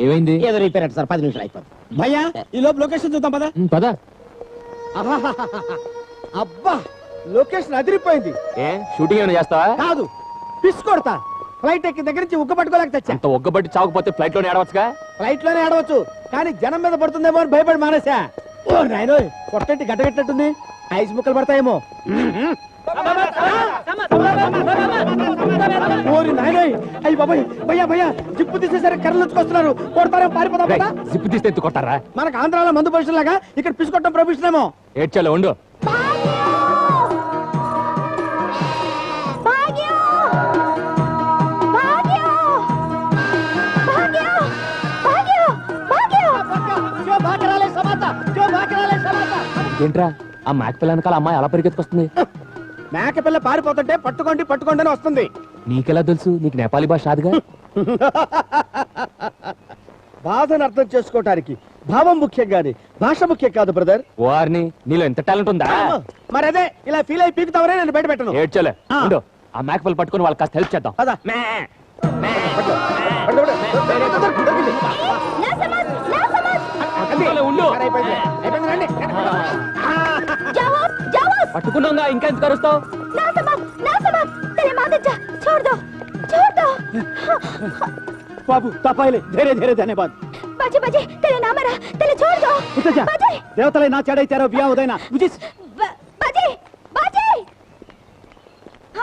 ఏమైంది? ఏదో repair sir 10 నిమిషాలు అయిపోతుంది. భయ్యా ఈ లోపు లొకేషన్ చూద్దాం పద. పద. అబ్బా లొకేషన్ అదిరిపోయింది. ఏ షూటింగ్ ఏమైనా చేస్తావా? కాదు పిస్ కొడతా. ఫ్లైట్ ఎక్కి దగ్గర నుంచి ఉక్క పట్టుకోలేక తెచ్చా. అంత ఒగ్గబట్టి చావకపోతే ఫ్లైట్ లోనే ఆడవచ్చుగా. ఫ్లైట్ లోనే ఆడవచ్చు కానీ జనం మీద పడుతుందేమో అని భయపడి మానేసా. ఓ నాయనో కొట్టంటి గడ్డగట్టినట్టుంది. ఐస్ ముక్కలు పడతాయేమో. ఓరి నాయనోయ్ అయ్యి బాబాయ్ భయ్యా భయ్యా జిప్పు తీసేసరికి కర్రలు వచ్చుకొస్తున్నారు. కొడతారా పారిపోతా. జిప్పు తీస్తే ఎత్తు కొట్టారా? మనకు ఆంధ్రాలో మందు పొజిషన్ లాగా ఇక్కడ పిసుకొట్టడం ప్రొఫెషన్ ఏమో. ఏడ్చాలో ఉండు. ఏంట్రా ఆ మేక పిల్ల వెనకాల అమ్మాయి అలా పరిగెత్తుకొస్తుంది? మేక పిల్ల పారిపోతుంటే పట్టుకోండి పట్టుకోండి అని వస్తుంది. నీకెలా తెలుసు? నీకు నేపాలీ భాష రాదుగా. బాధను అర్థం చేసుకోవటానికి భావం ముఖ్యం గాని భాష ముఖ్యం కాదు బ్రదర్. వారిని నీలో ఎంత టాలెంట్ ఉందా? మరి అదే ఇలా ఫీల్ అయి పీకుతావరే నేను బయట పెట్టను. ఏడ్చలే ఉండు. ఆ మేక పిల్ల పట్టుకుని వాళ్ళకి కాస్త హెల్ప్ చేద్దాం. పట్టుకున్నాగా ఇంకా ఎంత కరుస్తావు? బాబు తపాయిలే ధీరే ధీరే ధన్యవాद. దేవతలై నా చెడైతారో బియా ఉదయనా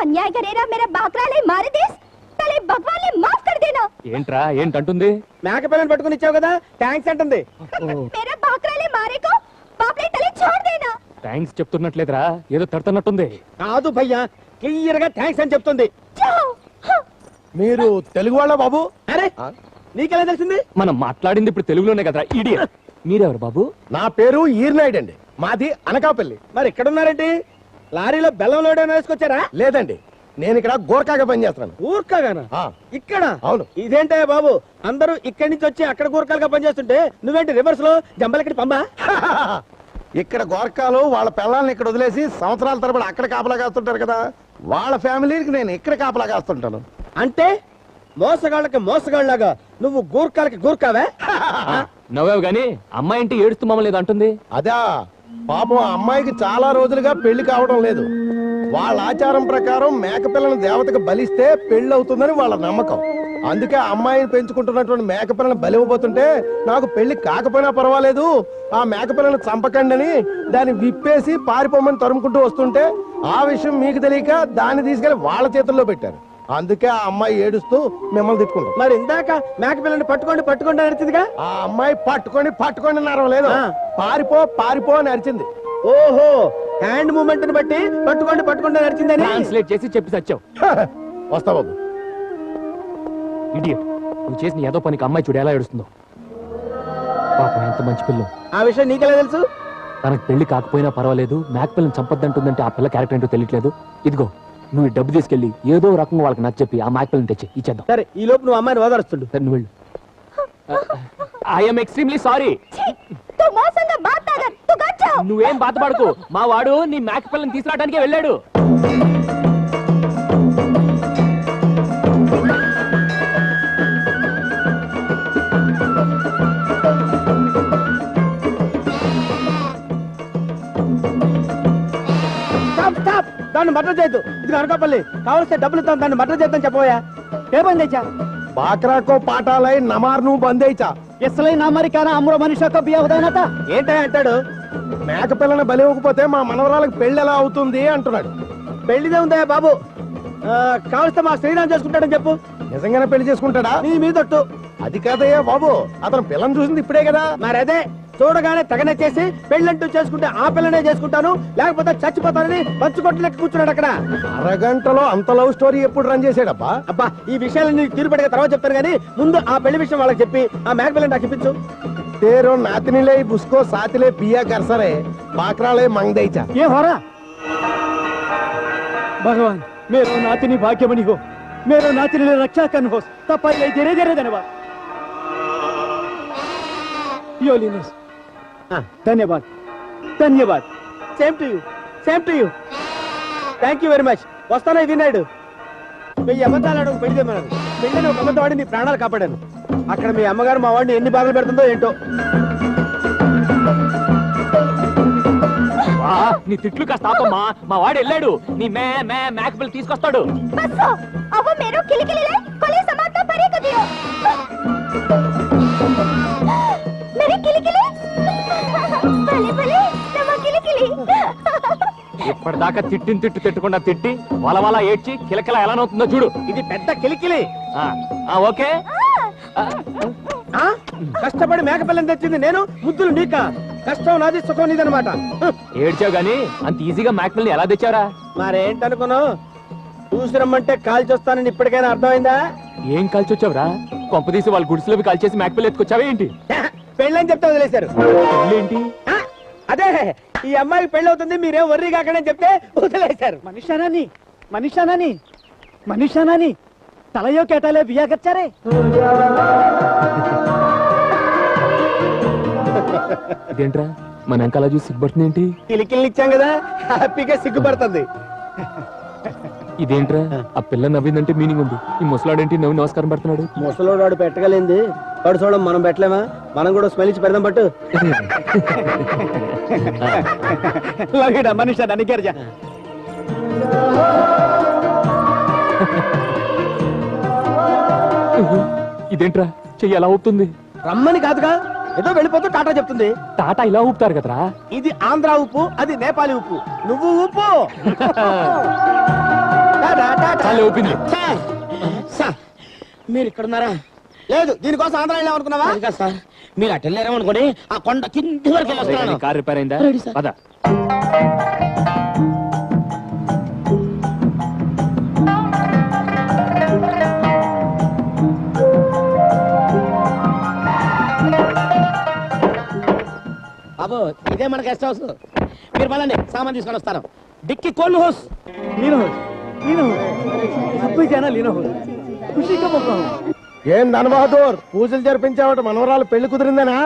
अन्याय करेगा मेरा बाकरा ले मारे देश तले भगवान ले माफ कर देना. ఏంట్రా ఏంటంటుంది? మేక పిల్లని పట్టుకుని ఇచ్చావు కదా థాంక్స్ అంటుంది. मेरा बाकरा ले मारे को बाप ले तले छोड़ देना. థాంక్స్ చెప్తున్నట్లేదురా ఏదో తడుతున్నట్టుంది. కాదు భయ్యా క్లియర్ గా థాంక్స్ అని చెప్తుంది. మీరు తెలుగు వాళ్ళ బాబు? అరే నీకెలా తెలిసింది? మనం మాట్లాడింది ఇప్పుడు తెలుగులోనే కదరా ఇడియట్. మీరెవరు బాబు? నా పేరు ఈర్నాయుడు అండి. మాది అనకాపల్లి. మరి ఇక్కడ ఉన్నారేంటి? లారీలో బెల్లం లోడ్ వేసుకొచ్చారా? లేదండి నేను ఇక్కడ గోర్ఖాగా పనిచేస్తున్నాను. గూర్ఖాగానా? ఇక్కడ? అవును. ఇదేంటే బాబు అందరూ ఇక్కడి నుంచి వచ్చి అక్కడ గూర్ఖాలుగా పనిచేస్తుంటే నువ్వేంటి రివర్స్ లో జంబలకి పంబా? ఇక్కడ గోర్ఖాలు వాళ్ళ పిల్లల్ని ఇక్కడ వదిలేసి సంవత్సరాల తరబడి అక్కడ కాపలా కాస్తుంటారు కదా, వాళ్ళ ఫ్యామిలీకి నేను ఇక్కడ కాపలా కాస్తుంటాను. అంటే మోసగాళ్ళకి మోసగాళ్ళలాగా నువ్వు గూర్ఖాలకి గూర్ఖావే? నవ్వావు గాని అమ్మాయి ఇంటి ఏడుస్తూ మమ్మల్ని ఏదో అంటుంది. అదా పాపం ఆ అమ్మాయికి చాలా రోజులుగా పెళ్లి కావడం లేదు. వాళ్ళ ఆచారం ప్రకారం మేకపిల్లని దేవతకు బలిస్తే పెళ్లి అవుతుందని వాళ్ళ నమ్మకం. అందుకే ఆ అమ్మాయిని పెంచుకుంటున్నటువంటి మేకపిల్లని బలివ్వబోతుంటే నాకు పెళ్లి కాకపోయినా పర్వాలేదు ఆ మేకపిల్లని చంపకండి అని దాన్ని విప్పేసి పారిపోమని తరుముకుంటూ వస్తుంటే ఆ విషయం మీకు తెలియక దాన్ని తీసుకెళ్లి వాళ్ళ చేతుల్లో పెట్టారు. అందుకే ఆ అమ్మాయి ఏడుస్తూ మిమ్మల్ని తిట్టుకుంటాం. మరి ఇందాక మేకపిల్లని పట్టుకోండి పట్టుకోండి అరిచిందిగా? ఆ అమ్మాయి పట్టుకొని పట్టుకొని అరవ లేదు, పారిపో పారిపో అని అరిచింది. ఓహో హ్యాండ్ మూమెంట్ ని బట్టి పట్టుకోండి పట్టుకోండి అరిచిందని ట్రాన్స్లేట్ చేసి చెప్పి సచ్చావు. వస్తా బాబు. ఇడియట్ నువ్వు చేసిన ఏదో పనికి అమ్మాయి చూడు ఎలా ఏడుస్తుందో. పాపం ఎంత మంచి పిల్ల. ఆ విషయం నీకెలా తెలుసు? తనకు పెళ్లి కాకపోయినా పర్వాలేదు మేక పిల్లని చంపొద్దంటుందంటే ఆ పిల్ల క్యారెక్టర్ ఏంటో తెలియట్లేదు. ఇదిగో నువ్వు డబ్బు తీసుకెళ్లి ఏదో రకంగా వాళ్ళకి నచ్చ చెప్పి ఆ మేక పిల్లని తెచ్చి ఇచ్చేద్దాం. సరే ఈ లోపు నువ్వు అమ్మాయిని ఓదారుస్తుండు. సరే నువ్వు వెళ్ళు. I'm extremely sorry. నువ్వేం బాధపడకు, మా వాడు నీ మేక పిల్లని తీసుకురావడానికే వెళ్ళాడు. దాన్ని మర్డర్ చేయొద్దు. ఇది అనకాపల్లి కావలిస్తే డబ్బులు ఇస్తాను దాన్ని మర్డర్ చేద్దాం చెప్పబోయా. ఏ బంద్ తెచ్చా బాక్రాకో పాఠాలై నమార్ను బందేచా ఎస్లై నామరి కానా అమ్రో మనిషిక బియా ఉదయనత ఏంటో అంటాడు. మేక పిల్లని బలి ఇవ్వకపోతే మా మనవరాలకు పెళ్లి ఎలా అవుతుంది అంటున్నాడు. పెళ్లిదే ఉందా బాబు? కావలిస్తే మా శ్రీరామ్ చేసుకుంటాడని చెప్పు. నిజంగానే పెళ్లి చేసుకుంటాడా? నీ మీదొట్టు. అది కాదయ్యా బాబు, అతను పిల్లని చూసింది ఇప్పుడే కదా. మరి అదే చూడగానే తగనచ్చేసి పెళ్ళంటూ చేసుకుంటే ఆ పిల్లనే చేసుకుంటాను లేకపోతే చచ్చిపోతానని పంచుకొట్టు లెక్క కూర్చున్నాడు అక్కడ. అరగంటలో అంత లవ్ స్టోరీ ఎప్పుడు రన్ చేసాడబ్బా? అబ్బా ఈ విషయాలన్నీ తీరుపడిగా తర్వాత చెప్తాను కానీ ముందు ఆ పెళ్లి విషయం వాళ్ళకి చెప్పి ఆ మేక పిల్లని నాకు ఇప్పించు. तेरो नातनीले उसको साथले पिया कर सरे बाकराले मांग देचा। ये हो रहा भगवान मेरो नातिनी भाग्यमणि हो, मेरो नातिनीले रक्षा गर्नुहोस्। तपाईलाई धेरै धेरै धन्यवाद। यो लिनुहोस्। धन्यवाद धन्यवाद। Same to you, same to you. Thank you very much. వస్తాను వినాడు. వెయ్యి అబద్ధాలు అడుగు పెళ్లి చేయమన్నాడు. పెళ్ళని ఒక అమ్మతో వాడి నీ ప్రాణాలు కాపాడాను. అక్కడ మీ అమ్మగారు మా వాడిని ఎన్ని బాధలు పెడుతుందో ఏంటో. నీ తిట్లు కాస్త ఆపమ్మా. మా వాడు వెళ్ళాడు. నీ మేక పిల్ల తీసుకొస్తాడు. बसो अब वो मेरो किलकिले कोले समाज में परे कर दियो मेरे किलकिले भले भले नवा किलकिले ఇప్పటిదాకా తిట్టిన తిట్టు తిట్టకుండా తిట్టి వలవల ఏడ్చి కిలకిల ఎలా నవ్వుతుందో చూడు. ఇది పెద్ద కిలికిలి. ఓకే. ఆ? కష్టపడి మేకపిల్లని తెచ్చింది నేను, ముద్దులు నీక. కష్టం నాది, సుఖం నీదనమాట. ఏడ్చావు గానీ అంత ఈజీగా మేక పిల్లని ఎలా తెచ్చారా? మరేంటనుకున్నావు? చూసి రమ్మంటే కాల్చొస్తానని ఇప్పటికైనా అర్థమైందా? ఏం కాల్చొచ్చావురా? కొంపదీసి వాళ్ళ గుడిసెలోకి కాల్చేసి మేక పిల్ల ఎత్తుకొచ్చావా ఏంటి? పెళ్ళని చెప్తే వదిలేశారు. ఏంటి? అదే ఈ అమ్మాయికి పెళ్ళి అవుతుంది, మీరేం వర్రీ కాకనే చెప్తే వదిలేశారు. మనుష్యానాని తలయో కేటాలే బియ్యా కచ్చారే. ఇదేంట్రా మన వెనకాల చూసి సిగ్గుపడుతుంది ఏంటి? కిలికిల్ని ఇచ్చాం కదా, హ్యాపీగా సిగ్గుపడుతుంది. ఇదేంట్రా ఆ పిల్ల నవ్విందంటే మీనింగ్ ఉంది. ఈ ముసలాడేంటి నవ్వి నమస్కారం పెడుతున్నాడు? ముసలోడు వాడు పెట్టగలింది వాడు చూడడం మనం పెట్టలేమా? మనం కూడా స్మెల్ ఇచ్చి పెడదాం పట్టు. మనుష్య నన్ను ఇదేంట్రా చెయ్యి ఎలా ఊపుతుంది? రమ్మని కాదుగా, ఏదో వెళ్ళిపోతూ టాటా చెప్తుంది. టాటా ఇలా ఊపుతారు కదరా. ఇది ఆంధ్ర ఉప్పు, అది నేపాలి ఉప్పు. నువ్వు ఉప్పు. చాలే ఊపింది. మీరు ఇక్కడ ఉన్నారా? లేదు, దీనికోసం ఆంధ్ర వెళ్ళాం అనుకున్నావా? సార్ మీరు అటు వెళ్ళారేమనుకోండి, ఆ కొండ కింది వరకు వెళ్ళొస్తున్నాను. కార్ రిపేర్ అయిందా? Ready sir. పద. బాబు ఇదే మన గెస్ట్ హౌస్. మీరు మళ్ళీ సామాన్ తీసుకొని వస్తాను. Dicky cold house. ఏం ధనబహదూర్, పూజలు జరిపించావట, మనవరాలు పెళ్లి కుదిరిందనా?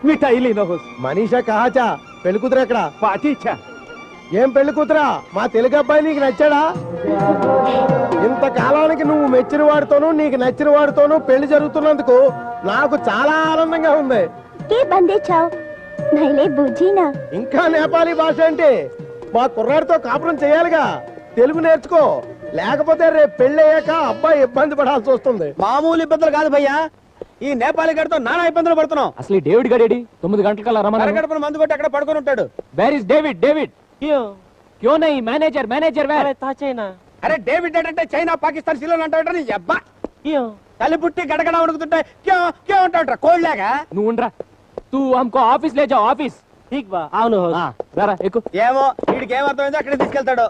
మిఠాయి లీనో హోస్. మనీషా కహాచా, పెళ్లి కూతురు ఎక్కడ? పాటీచా. ఏం పెళ్లి కూతురా? మా తెలుగు అబ్బాయి నీకు నచ్చాడా? ఇంతకాలానికి నువ్వు మెచ్చిన వాడితోనూ నీకు నచ్చిన వాడితోనూ పెళ్లి జరుగుతున్నందుకు నాకు చాలా ఆనందంగా ఉంది. के बंदे चाओ नहिले बूझी ना ఇంకా నేపాలీ భాష అంటే మా కుర్రాడితో కాపురం చేయాలిగా, తెలుగు నేర్చుకో. లేకపోతే రేపు పెళ్ళయ్యాక అబ్బాయి ఇబ్బంది పడాల్సి వస్తుంది. మామూలు ఇబ్బందులు కాదు భయ్యా, ఈ నేపాలి గడితో నానా ఇబ్బందులు పడుతున్నాం. అసలు ఈ డేవిడ్ గడేడి 9 గంటలకల్లా రమ్మన్నాడు. అరగడపన మందు కొట్టి అక్కడ పడుకొని ఉంటాడు. Where is David? డేవిడ్ క్యో నహీ? Manager where? అరే డేవిడ్ అంటే చైనా పాకిస్తాన్ శ్రీలంక అంటాడు. నీ అబ్బా తల్లి పుట్టి గడగడ ఉడుకుతుంటే క్యో అంటాడు కోళ్ళగా. నువ్వు ఉండరా. తూ హమ్కో ఆఫీస్ లే జాओ, ఆఫీస్. అవును రారా ఎక్కు. ఏమో వీడికి ఏమర్థమైందో అక్కడ తీసుకెళ్తాడు.